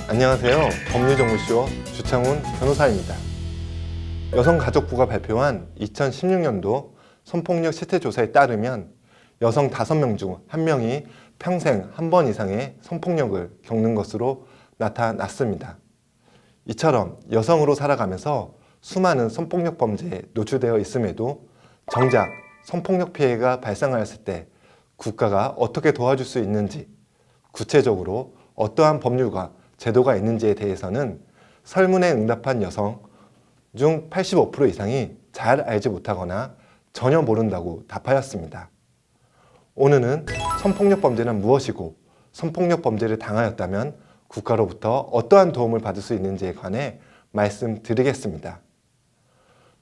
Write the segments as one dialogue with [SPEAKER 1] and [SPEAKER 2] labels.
[SPEAKER 1] 안녕하세요. 법률정보쇼 주창훈 변호사입니다. 여성가족부가 발표한 2016년도 성폭력 실태조사에 따르면 여성 5명 중 1명이 평생 한 번 이상의 성폭력을 겪는 것으로 나타났습니다. 이처럼 여성으로 살아가면서 수많은 성폭력 범죄에 노출되어 있음에도 정작 성폭력 피해가 발생하였을 때 국가가 어떻게 도와줄 수 있는지, 구체적으로 어떠한 법률과 제도가 있는지에 대해서는 설문에 응답한 여성 중 85% 이상이 잘 알지 못하거나 전혀 모른다고 답하였습니다. 오늘은 성폭력 범죄는 무엇이고 성폭력 범죄를 당하였다면 국가로부터 어떠한 도움을 받을 수 있는지에 관해 말씀드리겠습니다.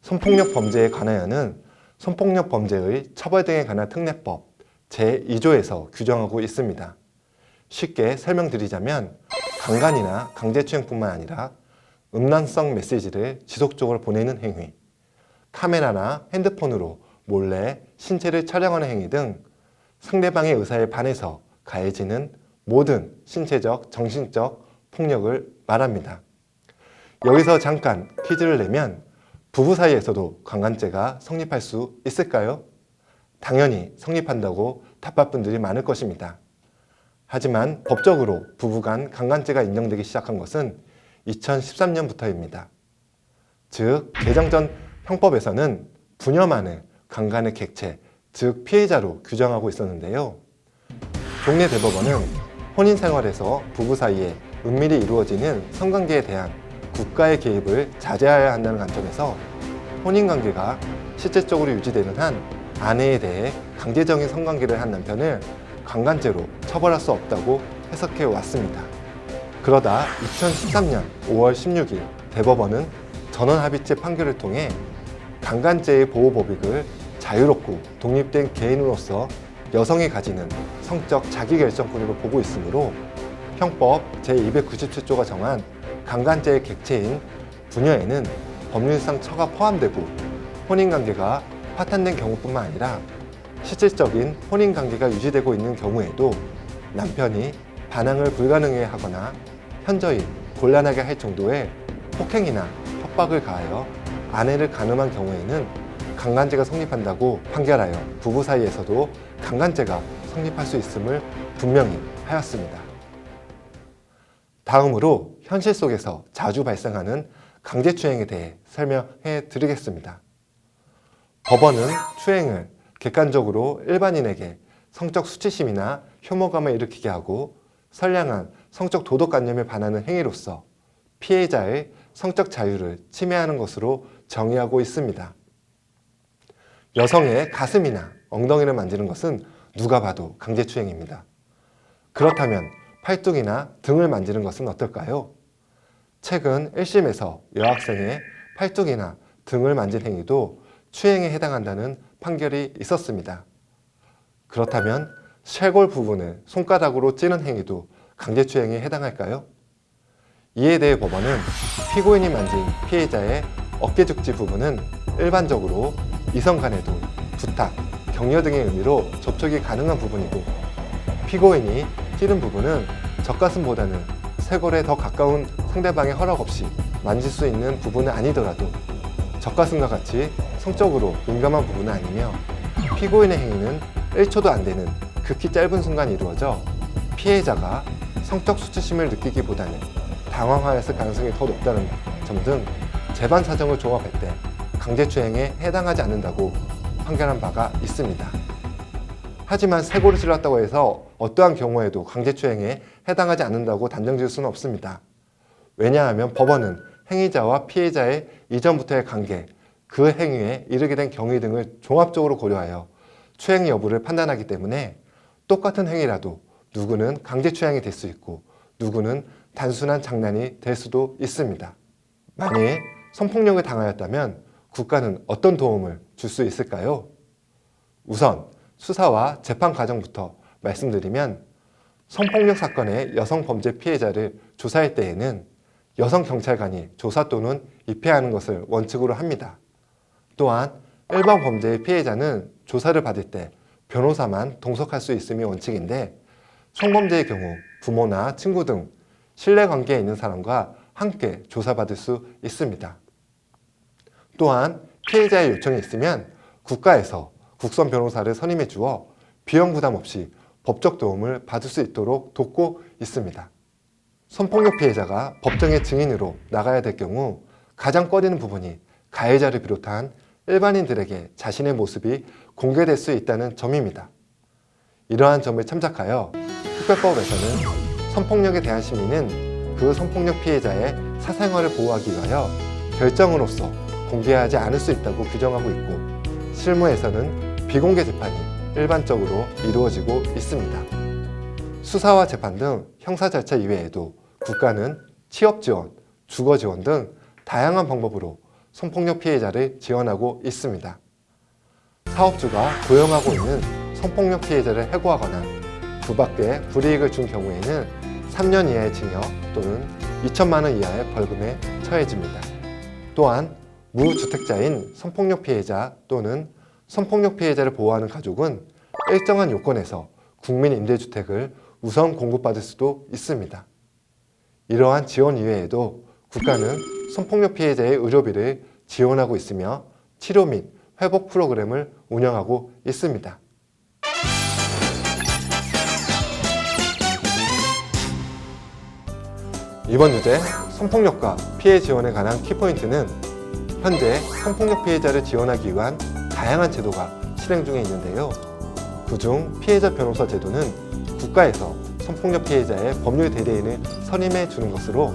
[SPEAKER 1] 성폭력 범죄에 관하여는 성폭력 범죄의 처벌 등에 관한 특례법 제2조에서 규정하고 있습니다. 쉽게 설명드리자면 강간이나 강제추행뿐만 아니라 음란성 메시지를 지속적으로 보내는 행위, 카메라나 핸드폰으로 몰래 신체를 촬영하는 행위 등 상대방의 의사에 반해서 가해지는 모든 신체적, 정신적 폭력을 말합니다. 여기서 잠깐 퀴즈를 내면 부부 사이에서도 강간죄가 성립할 수 있을까요? 당연히 성립한다고 답할 분들이 많을 것입니다. 하지만 법적으로 부부 간 강간죄가 인정되기 시작한 것은 2013년부터입니다. 즉, 개정 전 형법에서는 부녀만을 강간의 객체, 즉 피해자로 규정하고 있었는데요. 동네 대법원은 혼인 생활에서 부부 사이에 은밀히 이루어지는 성관계에 대한 국가의 개입을 자제해야 한다는 관점에서 혼인관계가 실질적으로 유지되는 한 아내에 대해 강제적인 성관계를 한 남편을 강간죄로 처벌할 수 없다고 해석해 왔습니다. 그러다 2013년 5월 16일 대법원은 전원합의체 판결을 통해 강간죄의 보호법익을 자유롭고 독립된 개인으로서 여성이 가지는 성적 자기결정권으로 보고 있으므로 형법 제297조가 정한 강간죄의 객체인 부녀에는 법률상 처가 포함되고 혼인관계가 파탄된 경우뿐만 아니라 실질적인 혼인관계가 유지되고 있는 경우에도 남편이 반항을 불가능해 하거나 현저히 곤란하게 할 정도의 폭행이나 협박을 가하여 아내를 간음한 경우에는 강간죄가 성립한다고 판결하여 부부 사이에서도 강간죄가 성립할 수 있음을 분명히 하였습니다. 다음으로 현실 속에서 자주 발생하는 강제추행에 대해 설명해 드리겠습니다. 법원은 추행을 객관적으로 일반인에게 성적 수치심이나 혐오감을 일으키게 하고 선량한 성적 도덕관념에 반하는 행위로서 피해자의 성적 자유를 침해하는 것으로 정의하고 있습니다. 여성의 가슴이나 엉덩이를 만지는 것은 누가 봐도 강제추행입니다. 그렇다면 팔뚝이나 등을 만지는 것은 어떨까요? 최근 1심에서 여학생의 팔뚝이나 등을 만진 행위도 추행에 해당한다는 판결이 있었습니다. 그렇다면 쇄골 부분을 손가락으로 찌는 행위도 강제추행에 해당할까요? 이에 대해 법원은 피고인이 만진 피해자의 어깨 죽지 부분은 일반적으로 이성 간에도 부탁, 격려 등의 의미로 접촉이 가능한 부분이고 피고인이 찌른 부분은 젖가슴보다는 쇄골에 더 가까운 상대방의 허락 없이 만질 수 있는 부분은 아니더라도 젖가슴과 같이 성적으로 민감한 부분은 아니며 피고인의 행위는 1초도 안 되는 극히 짧은 순간 이루어져 피해자가 성적 수치심을 느끼기보다는 당황하였을 가능성이 더 높다는 점 등 재반 사정을 종합할 때 강제추행에 해당하지 않는다고 판결한 바가 있습니다. 하지만 쇄골을 찔렀다고 해서 어떠한 경우에도 강제추행에 해당하지 않는다고 단정 지을 수는 없습니다. 왜냐하면 법원은 행위자와 피해자의 이전부터의 관계, 그 행위에 이르게 된 경위 등을 종합적으로 고려하여 추행 여부를 판단하기 때문에 똑같은 행위라도 누구는 강제추행이 될 수 있고 누구는 단순한 장난이 될 수도 있습니다. 만일 성폭력을 당하였다면 국가는 어떤 도움을 줄 수 있을까요? 우선 수사와 재판 과정부터 말씀드리면 성폭력 사건의 여성 범죄 피해자를 조사할 때에는 여성 경찰관이 조사 또는 입회하는 것을 원칙으로 합니다. 또한 일반 범죄의 피해자는 조사를 받을 때 변호사만 동석할 수 있음이 원칙인데 성범죄의 경우 부모나 친구 등 신뢰관계에 있는 사람과 함께 조사받을 수 있습니다. 또한 피해자의 요청이 있으면 국가에서 국선 변호사를 선임해 주어 비용 부담 없이 법적 도움을 받을 수 있도록 돕고 있습니다. 성폭력 피해자가 법정의 증인으로 나가야 될 경우 가장 꺼리는 부분이 가해자를 비롯한 일반인들에게 자신의 모습이 공개될 수 있다는 점입니다. 이러한 점을 참작하여 특별법에서는 성폭력에 대한 심의는 그 성폭력 피해자의 사생활을 보호하기 위하여 결정으로서 공개하지 않을 수 있다고 규정하고 있고, 실무에서는 비공개 재판이 일반적으로 이루어지고 있습니다. 수사와 재판 등 형사 절차 이외에도 국가는 취업 지원, 주거 지원 등 다양한 방법으로 성폭력 피해자를 지원하고 있습니다. 사업주가 고용하고 있는 성폭력 피해자를 해고하거나 그 밖에 불이익을 준 경우에는 3년 이하의 징역 또는 2천만 원 이하의 벌금에 처해집니다. 또한 무주택자인 성폭력 피해자 또는 성폭력 피해자를 보호하는 가족은 일정한 요건에서 국민임대주택을 우선 공급받을 수도 있습니다. 이러한 지원 이외에도 국가는 성폭력 피해자의 의료비를 지원하고 있으며 치료 및 회복 프로그램을 운영하고 있습니다. 이번 주제 성폭력과 피해 지원에 관한 키포인트는 현재 성폭력 피해자를 지원하기 위한 다양한 제도가 실행 중에 있는데요. 그중 피해자 변호사 제도는 국가에서 성폭력 피해자의 법률 대리인을 선임해 주는 것으로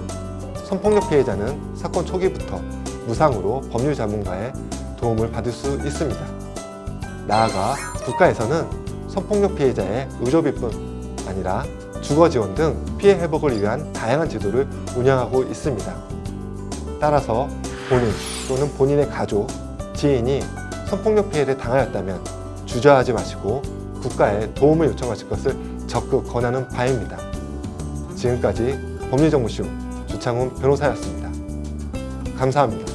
[SPEAKER 1] 성폭력 피해자는 사건 초기부터 무상으로 법률 전문가의 도움을 받을 수 있습니다. 나아가 국가에서는 성폭력 피해자의 의료비뿐 아니라 주거 지원 등 피해 회복을 위한 다양한 제도를 운영하고 있습니다. 따라서 본인 또는 본인의 가족, 지인이 성폭력 피해를 당하였다면 주저하지 마시고 국가에 도움을 요청하실 것을 적극 권하는 바입니다. 지금까지 법률정보쇼 주창훈 변호사였습니다. 감사합니다.